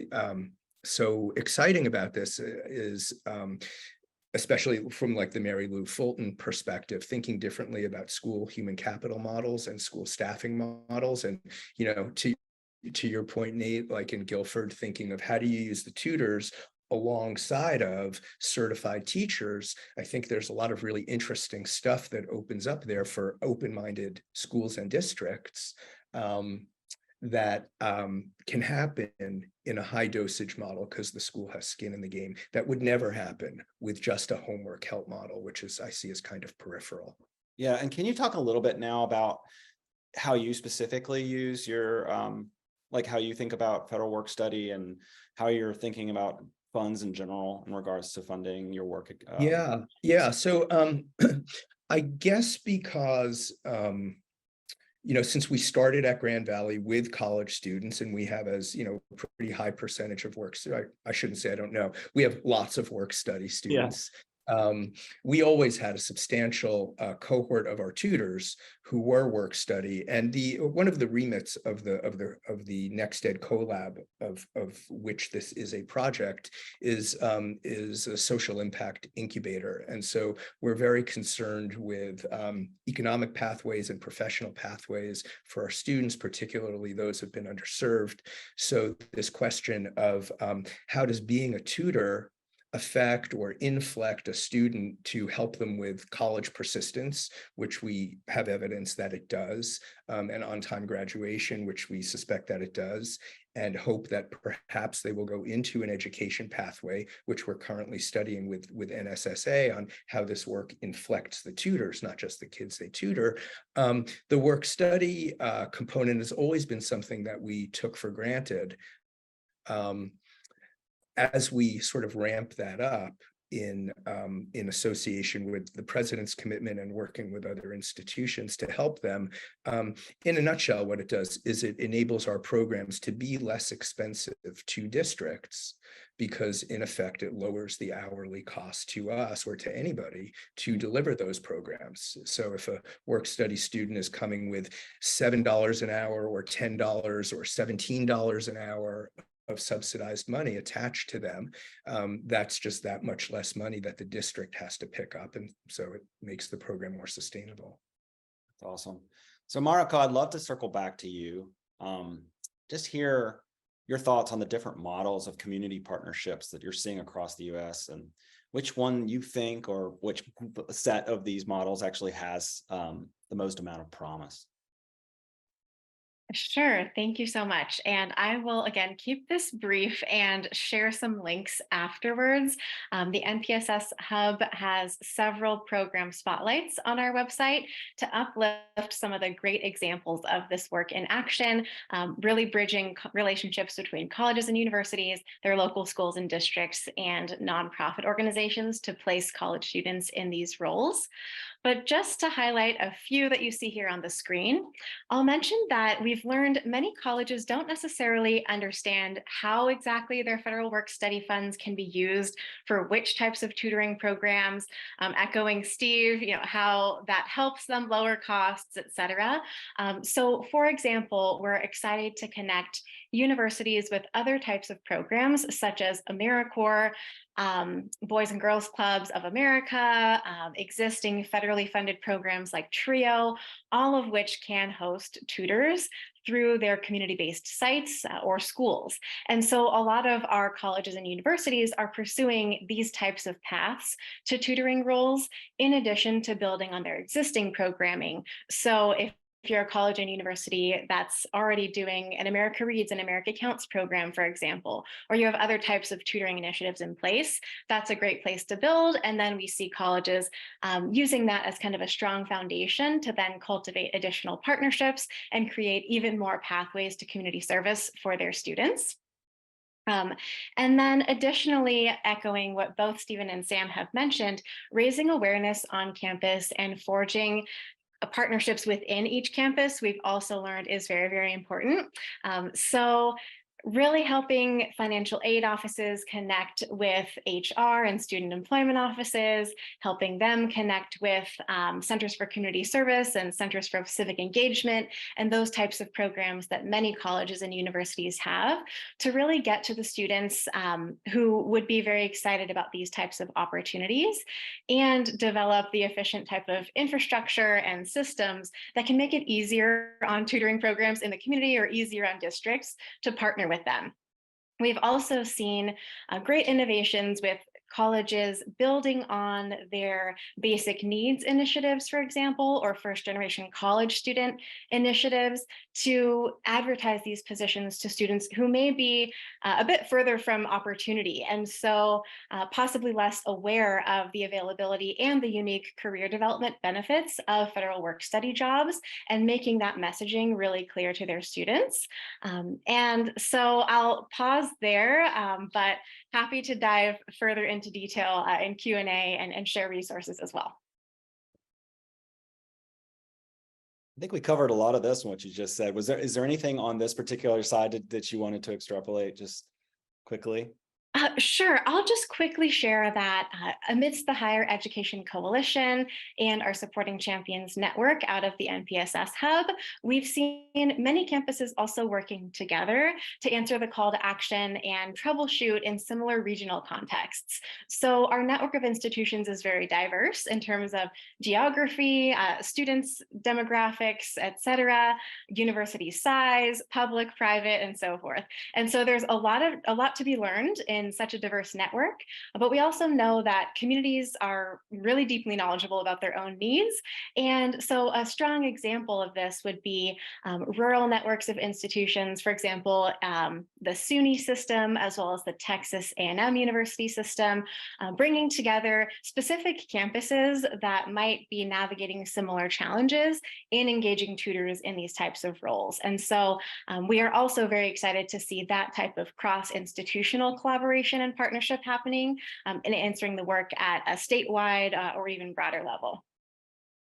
so exciting about this is especially from like the Mary Lou Fulton perspective, thinking differently about school human capital models and school staffing models. And, you know, to your point, Nate, like in Guilford, thinking of how do you use the tutors alongside of certified teachers. I think there's a lot of really interesting stuff that opens up there for open-minded schools and districts that can happen in a high dosage model because the school has skin in the game. That would never happen with just a homework help model, which is I see as kind of peripheral. Yeah, and can you talk a little bit now about how you specifically use your like how you think about federal work study and how you're thinking about funds in general in regards to funding your work? Yeah. So I guess because you know, since we started at Grand Valley with college students, and we have, as you know, a pretty high percentage of work. So I shouldn't say I don't know. We have lots of work study students. Yeah. We always had a substantial cohort of our tutors who were work study, and one of the remits of the NextEd collab, of which this is a project, is a social impact incubator. And so we're very concerned with economic pathways and professional pathways for our students, particularly those who've been underserved. So this question of how does being a tutor affect or inflect a student to help them with college persistence, which we have evidence that it does, and on-time graduation, which we suspect that it does, and hope that perhaps they will go into an education pathway, which we're currently studying with NSSA on how this work inflects the tutors, not just the kids they tutor. The work study component has always been something that we took for granted. As we sort of ramp that up, in association with the president's commitment and working with other institutions to help them. In a nutshell, what it does is it enables our programs to be less expensive to districts, because in effect, it lowers the hourly cost to us or to anybody to deliver those programs. So if a work-study student is coming with $7 an hour or $10 or $17 an hour of subsidized money attached to them, that's just that much less money that the district has to pick up. And so it makes the program more sustainable. That's awesome. So Mariko, I'd love to circle back to you. Just hear your thoughts on the different models of community partnerships that you're seeing across the US, and which one you think, or which set of these models actually has the most amount of promise. Sure. Thank you so much. And I will, again, keep this brief and share some links afterwards. The NPSS Hub has several program spotlights on our website to uplift some of the great examples of this work in action, really bridging relationships between colleges and universities, their local schools and districts, and nonprofit organizations to place college students in these roles. But just to highlight a few that you see here on the screen, I'll mention that we've learned many colleges don't necessarily understand how exactly their federal work-study funds can be used for which types of tutoring programs, echoing Steve, how that helps them lower costs, et cetera. So for example, we're excited to connect universities with other types of programs such as AmeriCorps, Boys and Girls Clubs of America, existing federally funded programs like TRIO, all of which can host tutors through their community-based sites or schools. And so a lot of our colleges and universities are pursuing these types of paths to tutoring roles in addition to building on their existing programming. So if you're a college and university that's already doing an America Reads and America Counts program, for example, or you have other types of tutoring initiatives in place, that's a great place to build. And then we see colleges using that as kind of a strong foundation to then cultivate additional partnerships and create even more pathways to community service for their students. And then additionally, echoing what both Stephen and Sam have mentioned, raising awareness on campus and forging partnerships within each campus, we've also learned is very, very important. So really helping financial aid offices connect with HR and student employment offices, helping them connect with centers for community service and centers for civic engagement, and those types of programs that many colleges and universities have to really get to the students who would be very excited about these types of opportunities and develop the efficient type of infrastructure and systems that can make it easier on tutoring programs in the community or easier on districts to partner with them. We've also seen great innovations with colleges building on their basic needs initiatives, for example, or first generation college student initiatives to advertise these positions to students who may be a bit further from opportunity and so possibly less aware of the availability and the unique career development benefits of federal work-study jobs, and making that messaging really clear to their students. And so I'll pause there, but happy to dive further into detail in Q&A and share resources as well. I think we covered a lot of this, what you just said. Is there anything on this particular side that you wanted to extrapolate just quickly? Sure. I'll just quickly share that amidst the Higher Education Coalition and our Supporting Champions Network out of the NPSS Hub, we've seen many campuses also working together to answer the call to action and troubleshoot in similar regional contexts. So our network of institutions is very diverse in terms of geography, students, demographics, et cetera, university size, public, private, and so forth. And so there's a lot to be learned in such a diverse network, but we also know that communities are really deeply knowledgeable about their own needs. And so a strong example of this would be rural networks of institutions, for example, the SUNY system, as well as the Texas A&M University system, bringing together specific campuses that might be navigating similar challenges in engaging tutors in these types of roles. And so we are also very excited to see that type of cross-institutional collaboration collaboration and partnership happening in answering the work at a statewide or even broader level.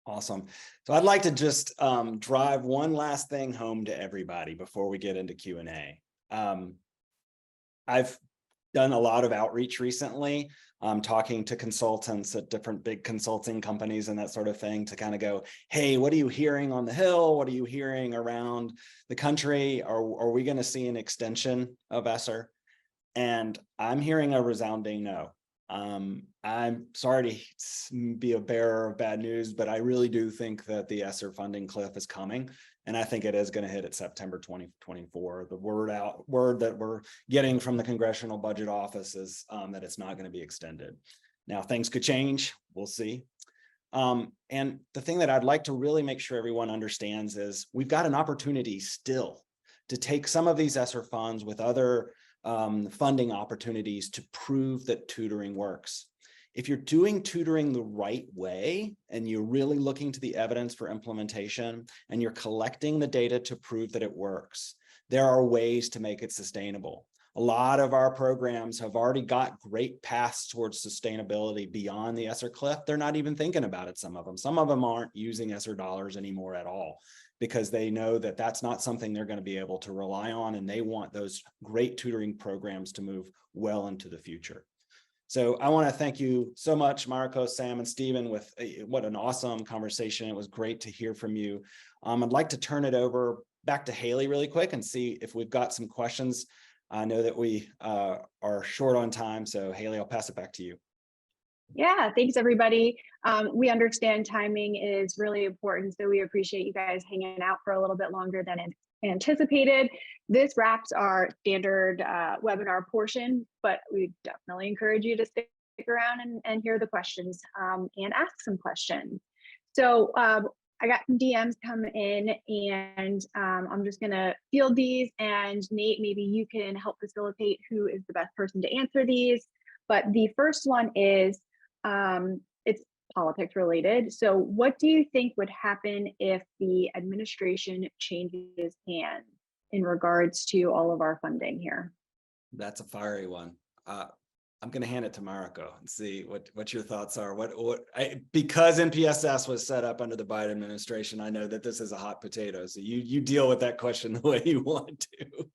Awesome. So I'd like to just drive one last thing home to everybody before we get into Q&A. I've done a lot of outreach recently, talking to consultants at different big consulting companies and that sort of thing to kind of go, hey, what are you hearing on the Hill? What are you hearing around the country? Are we going to see an extension of ESSER? And I'm hearing a resounding no. I'm sorry to be a bearer of bad news, but I really do think that the ESSER funding cliff is coming. And I think it is going to hit at September 2024. The word that we're getting from the Congressional Budget Office is that it's not going to be extended. Now, things could change. We'll see. And the thing that I'd like to really make sure everyone understands is we've got an opportunity still to take some of these ESSER funds with other funding opportunities to prove that tutoring works. If you're doing tutoring the right way and you're really looking to the evidence for implementation and you're collecting the data to prove that it works, there are ways to make it sustainable. A lot of our programs have already got great paths towards sustainability beyond the ESSER cliff. They're not even thinking about it, some of them. Some of them aren't using ESSER dollars anymore at all, because they know that that's not something they're going to be able to rely on, and they want those great tutoring programs to move well into the future. So I want to thank you so much, Mariko, Sam, and Stephen, with what an awesome conversation. It was great to hear from you. I'd like to turn it over back to Haley really quick and see if we've got some questions. I know that we are short on time, so Haley, I'll pass it back to you. Yeah, thanks everybody. We understand timing is really important, so we appreciate you guys hanging out for a little bit longer than anticipated. This wraps our standard webinar portion, but we definitely encourage you to stick around and hear the questions and ask some questions. So I got some DMs come in, and I'm just gonna field these, and Nate, maybe you can help facilitate who is the best person to answer these. But the first one is, it's politics related. So what do you think would happen if the administration changes hands in regards to all of our funding here? That's a fiery one. I'm going to hand it to Mariko and see what your thoughts are. Because NPSS was set up under the Biden administration, I know that this is a hot potato. So you deal with that question the way you want to.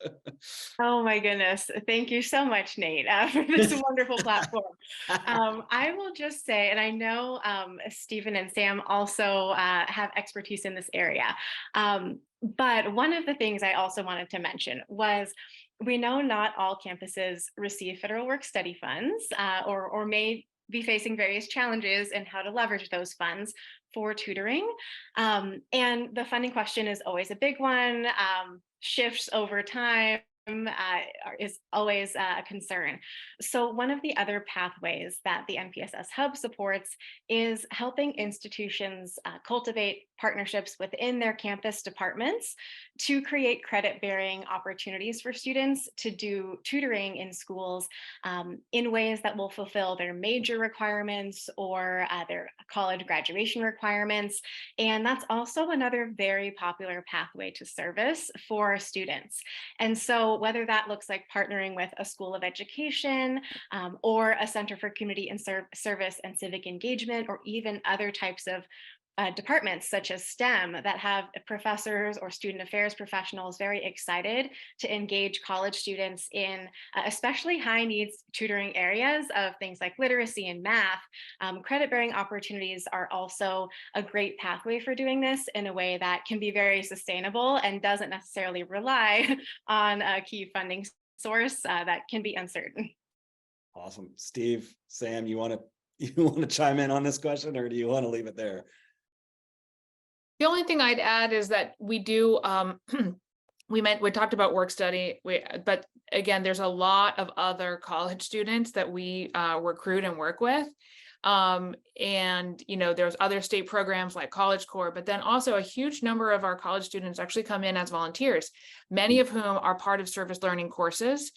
Oh my goodness. Thank you so much, Nate, for this wonderful platform. I will just say, and I know Stephen and Sam also have expertise in this area. But one of the things I also wanted to mention was, we know not all campuses receive federal work-study funds or may be facing various challenges in how to leverage those funds for tutoring. And the funding question is always a big one, shifts over time, is always a concern. So one of the other pathways that the NPSS Hub supports is helping institutions cultivate partnerships within their campus departments to create credit-bearing opportunities for students to do tutoring in schools in ways that will fulfill their major requirements or their college graduation requirements. And that's also another very popular pathway to service for students. And so whether that looks like partnering with a school of education or a Center for Community and Service and Civic Engagement, or even other types of departments such as STEM that have professors or student affairs professionals very excited to engage college students in especially high needs tutoring areas of things like literacy and math. Credit-bearing opportunities are also a great pathway for doing this in a way that can be very sustainable and doesn't necessarily rely on a key funding source that can be uncertain. Awesome. Steve, Sam, you want to chime in on this question, or do you want to leave it there? The only thing I'd add is that we do, we talked about work study, but again, there's a lot of other college students that we recruit and work with. And, you know, there's other state programs like College Corps, but then also a huge number of our college students actually come in as volunteers, many of whom are part of service learning courses.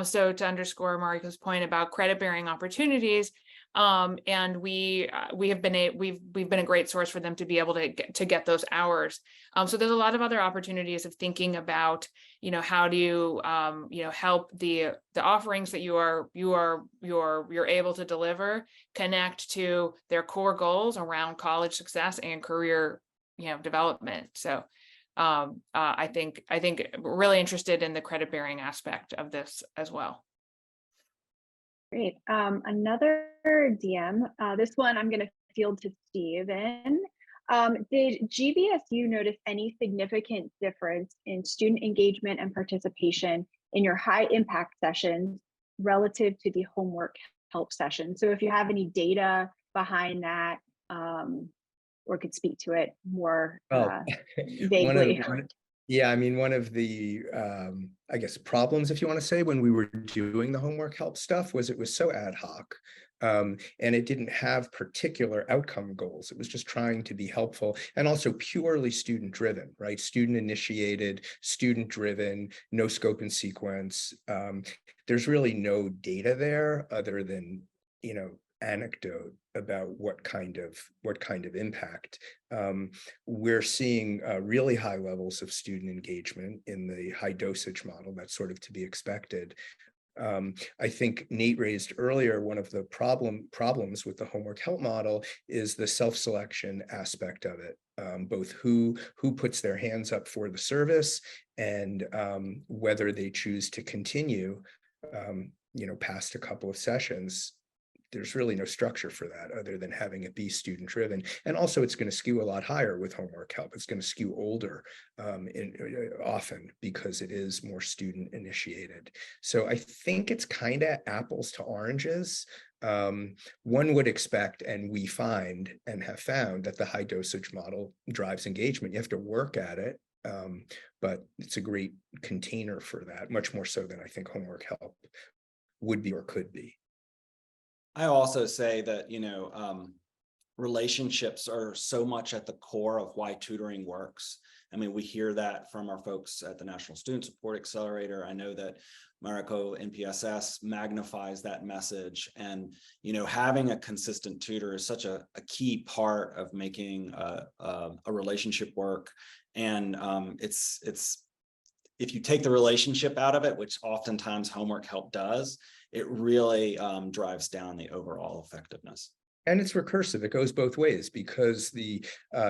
So to underscore Mariko's point about credit-bearing opportunities, And we've been a great source for them to be able to get those hours. So there's a lot of other opportunities of thinking about, how do you, help the offerings that you're able to deliver connect to their core goals around college success and career, development. So I think we're really interested in the credit bearing aspect of this as well. Great. Another DM, this one I'm going to field to Steven. Did GVSU notice any significant difference in student engagement and participation in your high impact sessions relative to the homework help session? So if you have any data behind that, or could speak to it more vaguely. Yeah, I mean, one of the, I guess, problems, if you want to say, when we were doing the homework help stuff was it was so ad hoc, and it didn't have particular outcome goals. It was just trying to be helpful and also purely student driven, right? Student initiated, student driven, no scope and sequence. There's really no data there other than, anecdote about what kind of impact. We're seeing really high levels of student engagement in the high dosage model. That's sort of to be expected. I think Nate raised earlier, one of the problems with the homework help model is the self-selection aspect of it, both who puts their hands up for the service and whether they choose to continue, past a couple of sessions. There's really no structure for that other than having it be student driven. And also it's going to skew a lot higher with homework help. It's going to skew older often because it is more student initiated. So I think it's kind of apples to oranges. One would expect, and we find and have found, that the high dosage model drives engagement. You have to work at it, but it's a great container for that, much more so than I think homework help would be or could be. I also say that, relationships are so much at the core of why tutoring works. I mean, we hear that from our folks at the National Student Support Accelerator. I know that Mariko NPSS magnifies that message. And, having a consistent tutor is such a key part of making a relationship work. And it's if you take the relationship out of it, which oftentimes homework help does, it really drives down the overall effectiveness. And it's recursive. It goes both ways because the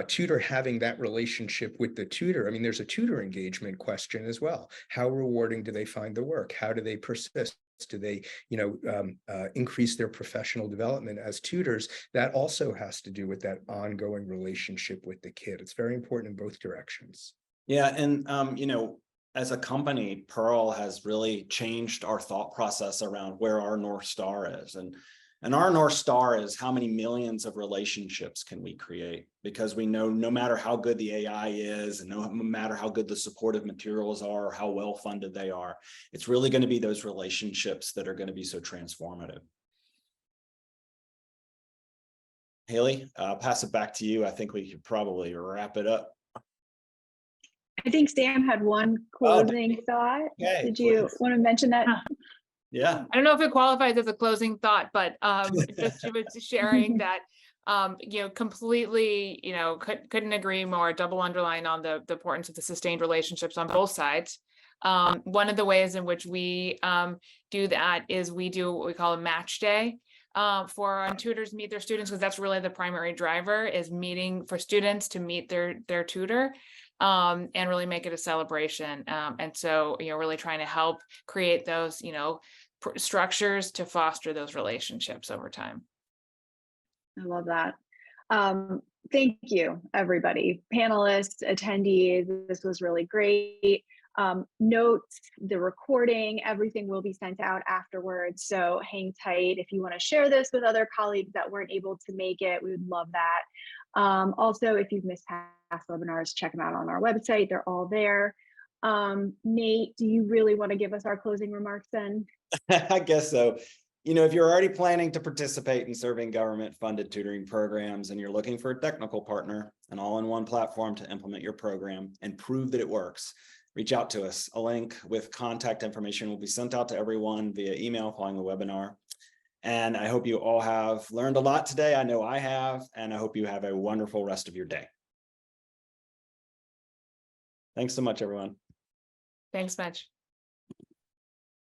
tutor having that relationship with the tutor, I mean, there's a tutor engagement question as well. How rewarding do they find the work? How do they persist? Do they, increase their professional development as tutors? That also has to do with that ongoing relationship with the kid. It's very important in both directions. Yeah, and as a company, Pearl has really changed our thought process around where our North Star is. And our North Star is how many millions of relationships can we create? Because we know no matter how good the AI is, and no matter how good the supportive materials are, or how well funded they are, it's really going to be those relationships that are going to be so transformative. Haley, I'll pass it back to you. I think we could probably wrap it up. I think Sam had one closing thought. Okay, did you want to mention that? Yeah. I don't know if it qualifies as a closing thought, but just sharing that, completely, couldn't agree more, double underline on the importance of the sustained relationships on both sides. One of the ways in which we do that is we do what we call a match day for our tutors meet their students, because that's really the primary driver, is meeting for students to meet their tutor. And really make it a celebration. And so, really trying to help create those, structures to foster those relationships over time. I love that. Thank you, everybody, panelists, attendees. This was really great. Notes, the recording, everything will be sent out afterwards. So hang tight if you want to share this with other colleagues that weren't able to make it. We would love that. Also, if you've missed past webinars, check them out on our website. They're all there. Nate, do you really want to give us our closing remarks then? I guess so. If you're already planning to participate in serving government-funded tutoring programs and you're looking for a technical partner, an all-in-one platform to implement your program and prove that it works, reach out to us. A link with contact information will be sent out to everyone via email following the webinar. And I hope you all have learned a lot today. I know I have, and I hope you have a wonderful rest of your day. Thanks so much, everyone. Thanks much.